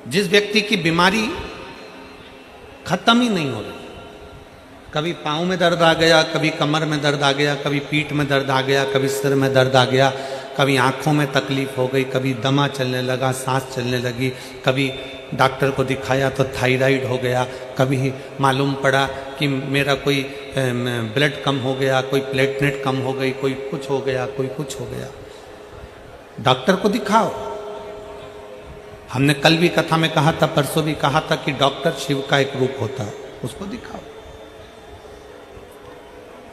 जिस व्यक्ति की बीमारी खत्म ही नहीं हो रही, कभी पाँव में दर्द आ गया, कभी कमर में दर्द आ गया, कभी पीठ में दर्द आ गया, कभी सिर में दर्द आ गया, कभी आँखों में तकलीफ हो गई, कभी दमा चलने लगा, सांस चलने लगी, कभी डॉक्टर को दिखाया तो थायराइड हो गया, कभी मालूम पड़ा कि मेरा कोई ब्लड कम हो गया, कोई प्लेटलेट कम हो गई, कोई कुछ हो गया, कोई कुछ हो गया। डॉक्टर को दिखाओ। हमने कल भी कथा में कहा था, परसों भी कहा था कि डॉक्टर शिव का एक रूप होता है, उसको दिखाओ।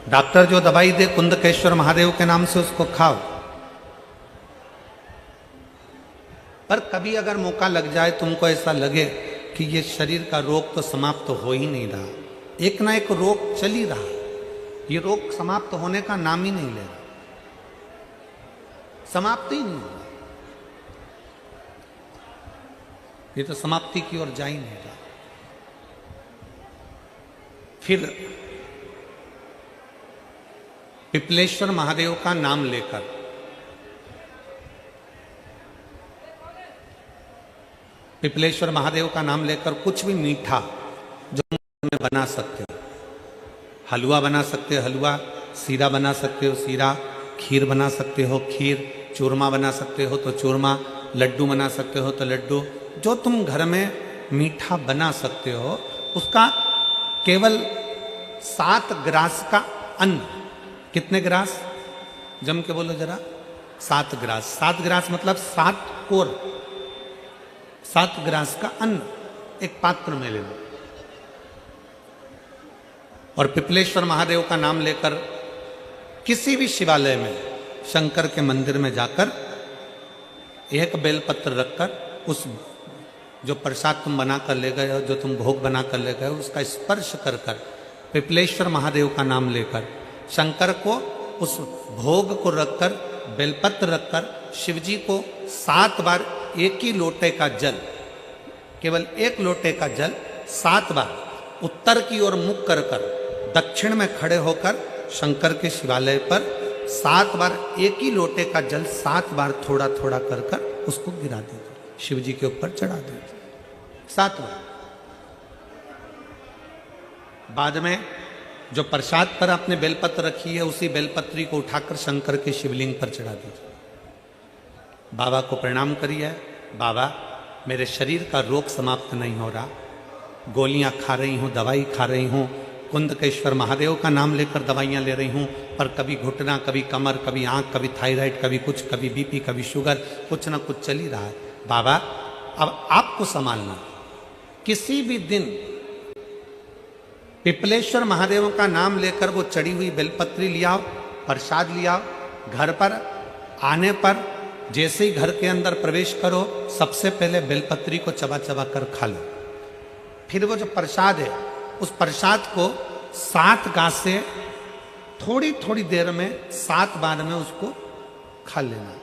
डॉक्टर जो दवाई दे कुंदकेश्वर महादेव के नाम से उसको खाओ। पर कभी अगर मौका लग जाए, तुमको ऐसा लगे कि ये शरीर का रोग तो समाप्त तो हो ही नहीं रहा, एक ना एक रोग चल ही रहा, ये रोग समाप्त होने का नाम ही नहीं ले रहा, समाप्त ही नहीं हो रहा, ये तो समाप्ति की ओर जा ही नहीं रहा। फिर पिपलेश्वर महादेव का नाम लेकर पिपलेश्वर महादेव का नाम लेकर कुछ भी मीठा जो में बना सकते हो, हलवा बना सकते हो हलवा, सीरा बना सकते हो सीरा, खीर बना सकते हो खीर, चूरमा बना सकते हो तो चूरमा, लड्डू बना सकते हो तो लड्डू, जो तुम घर में मीठा बना सकते हो उसका केवल 7 ग्रास का अन्न। कितने ग्रास? जम के बोलो जरा। 7 ग्रास। 7 ग्रास मतलब 7 कोर, 7 ग्रास का अन्न एक पात्र में ले लो और पिपलेश्वर महादेव का नाम लेकर किसी भी शिवालय में, शंकर के मंदिर में जाकर एक बेलपत्र रखकर उस जो प्रसाद तुम बना कर ले गए हो, जो तुम भोग बना कर ले गए हो, उसका स्पर्श कर कर पिपलेश्वर महादेव का नाम लेकर शंकर को उस भोग को रखकर, बेलपत्र रखकर शिवजी को 7 बार एक ही लोटे का जल, केवल एक लोटे का जल 7 बार उत्तर की ओर मुख कर कर दक्षिण में खड़े होकर शंकर के शिवालय पर 7 बार एक ही लोटे का जल 7 बार थोड़ा थोड़ा कर कर उसको गिरा दीजिए, शिव जी के ऊपर चढ़ा दीजिए 7 बार। बाद में जो प्रसाद पर आपने बेलपत्र रखी है उसी बेलपत्री को उठाकर शंकर के शिवलिंग पर चढ़ा दीजिए। बाबा को प्रणाम करिए, बाबा मेरे शरीर का रोग समाप्त नहीं हो रहा, गोलियां खा रही हूँ, दवाई खा रही हूँ, कुंदकेश्वर महादेव का नाम लेकर दवाइयाँ ले रही हूँ, पर कभी घुटना, कभी कमर, कभी आँख, कभी थायराइड, कभी कुछ, कभी बीपी, कभी शुगर, कुछ ना कुछ चल ही रहा है। बाबा अब आपको संभालना। किसी भी दिन पिपलेश्वर महादेव का नाम लेकर वो चढ़ी हुई बेलपत्री लियाओ, प्रसाद लियाओ, घर पर आने पर जैसे ही घर के अंदर प्रवेश करो सबसे पहले बेलपत्री को चबा चबा कर खा लो। फिर वो जो प्रसाद है उस प्रसाद को 7 गांठ से थोड़ी थोड़ी देर में 7 बार में उसको खा लेना।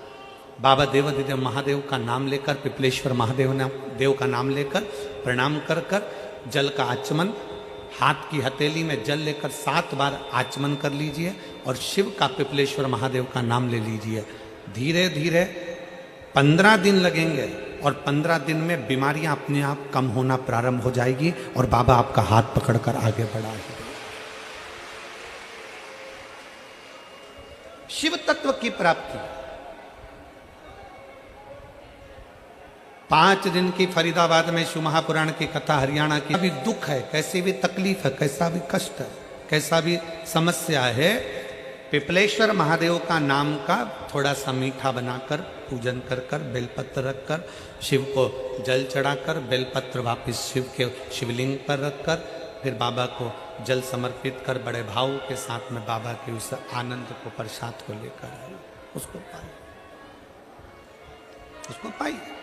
बाबा देवाधिदेव महादेव का नाम लेकर, पिपलेश्वर महादेव देव का नाम लेकर प्रणाम कर कर जल का आचमन, हाथ की हथेली में जल लेकर 7 बार आचमन कर लीजिए और शिव का, पिपलेश्वर महादेव का नाम ले लीजिए। धीरे धीरे 15 दिन लगेंगे और 15 दिन में बीमारियां अपने आप कम होना प्रारंभ हो जाएगी और बाबा आपका हाथ पकड़कर आगे बढ़ाएंगे। शिव तत्व की प्राप्ति। 5 दिन की फरीदाबाद में शिव महापुराण की कथा, हरियाणा की, भी दुख है, कैसी भी तकलीफ है, कैसा भी कष्ट है, कैसा भी समस्या है, पिपलेश्वर महादेव का नाम का थोड़ा सा मीठा बनाकर पूजन कर कर, बेलपत्र रखकर, शिव को जल चढ़ाकर, बेलपत्र वापस शिव के शिवलिंग पर रखकर, फिर बाबा को जल समर्पित कर बड़े भाव के साथ में बाबा के उस आनंद को, प्रसाद को लेकर आए, उसको पाइए, उसको पाइए।